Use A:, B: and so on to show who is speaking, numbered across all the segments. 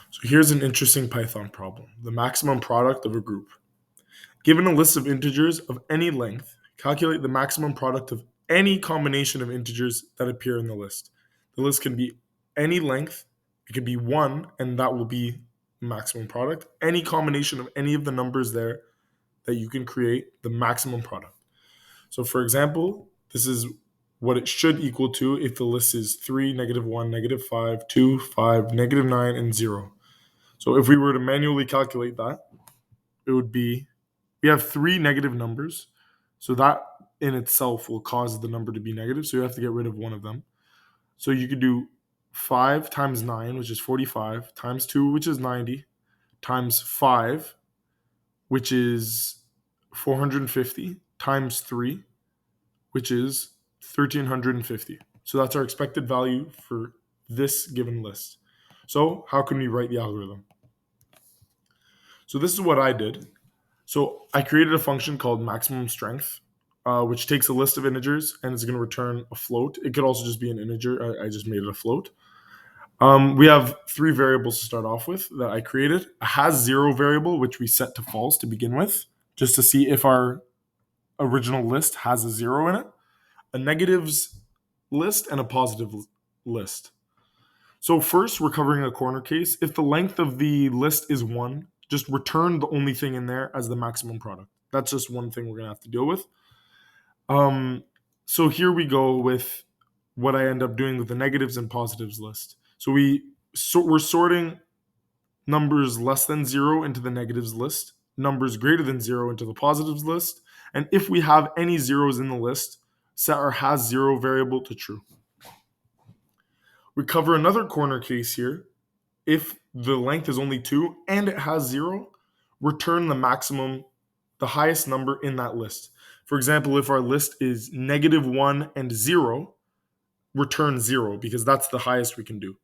A: So here's an interesting Python problem. The maximum product of a group. Given a list of integers of any length, calculate the maximum product of any combination of integers that appear in the list. The list can be any length, it can be one, and that will be the maximum product. Any combination of any of the numbers there that you can create the maximum product. So for example, this is what it should equal to if the list is 3, -1, -5, 2, 5, -9, and 0. So if we were to manually calculate that, it would be, we have three negative numbers. So that in itself will cause the number to be negative. So you have to get rid of one of them. So you could do 5 times 9, which is 45, times 2, which is 90, times 5, which is 450, times 3, which is 1350. So that's our expected value for this given list. So how can we write the algorithm? So this is what I did. So I created a function called maximum strength, which takes a list of integers and is going to return a float. It could also just be an integer. I just made it a float. We have three variables to start off with that I created. A has zero variable, which we set to false to begin with, just to see if our original list has a zero in it, a negatives list, and a positive list. So first, we're covering a corner case. If the length of the list is 1, just return the only thing in there as the maximum product. That's just one thing we're going to have to deal with. So here we go with what I end up doing with the negatives and positives list. So we're sorting numbers less than 0 into the negatives list, numbers greater than 0 into the positives list, and if we have any zeros in the list, set our has zero variable to true. We cover another corner case here. If the length is only 2 and it has 0, return the maximum, the highest number in that list. For example, if our list is -1 and 0, return 0 because that's the highest we can do.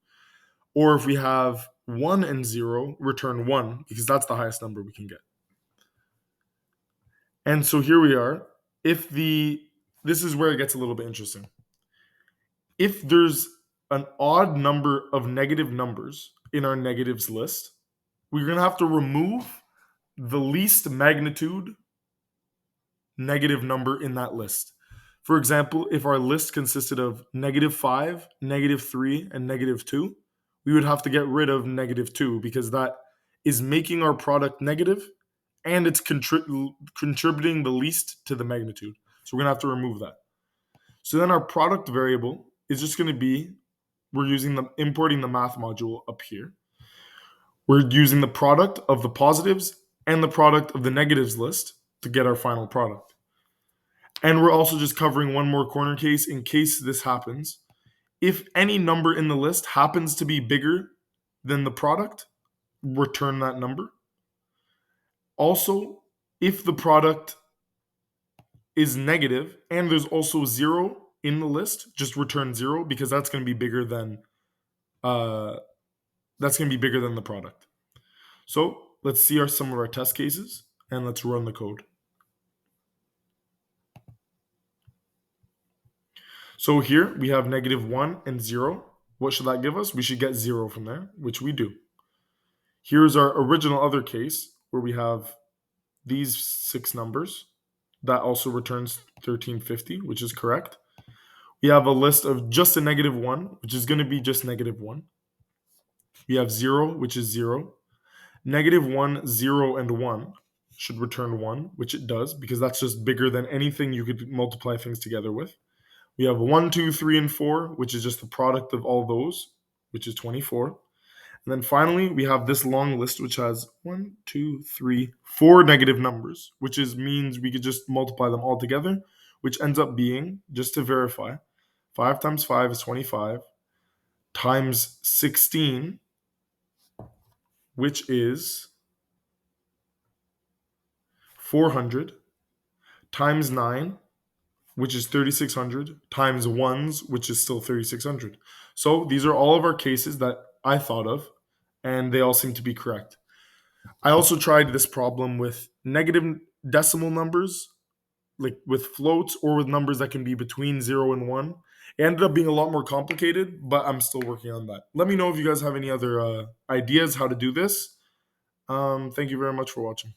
A: Or if we have 1 and 0, return 1 because that's the highest number we can get. And so here we are. This is where it gets a little bit interesting. If there's an odd number of negative numbers in our negatives list, we're going to have to remove the least magnitude negative number in that list. For example, if our list consisted of -5, -3, and -2, we would have to get rid of -2 because that is making our product negative and it's contributing the least to the magnitude. So we're going to have to remove that. So then our product variable is just going to be, we're importing the math module up here. We're using the product of the positives and the product of the negatives list to get our final product. And we're also just covering one more corner case in case this happens. If any number in the list happens to be bigger than the product, return that number. Also, if the product is negative and there's also 0 in the list, just return 0 because that's going to be bigger than the product. So let's see some of our test cases and let's run the code. So here we have -1 and 0. What should that give us? We should get 0 from there, which we do. Here's our original other case where we have these 6 numbers. That also returns 1350, which is correct. We have a list of just a -1, which is going to be just -1. We have 0, which is 0. -1, 0, and 1 should return 1, which it does, because that's just bigger than anything you could multiply things together with. We have 1, 2, 3, and 4, which is just the product of all those, which is 24. And then finally, we have this long list, which has 1, 2, 3, 4 negative numbers, which means we could just multiply them all together, which ends up being, just to verify, 5 times 5 is 25, times 16, which is 400, times 9, which is 3600, times 1s, which is still 3600. So these are all of our cases that I thought of, and they all seem to be correct. I also tried this problem with negative decimal numbers, like with floats, or with numbers that can be between 0 and 1. It ended up being a lot more complicated, but I'm still working on that. Let me know if you guys have any other ideas how to do this. Thank you very much for watching.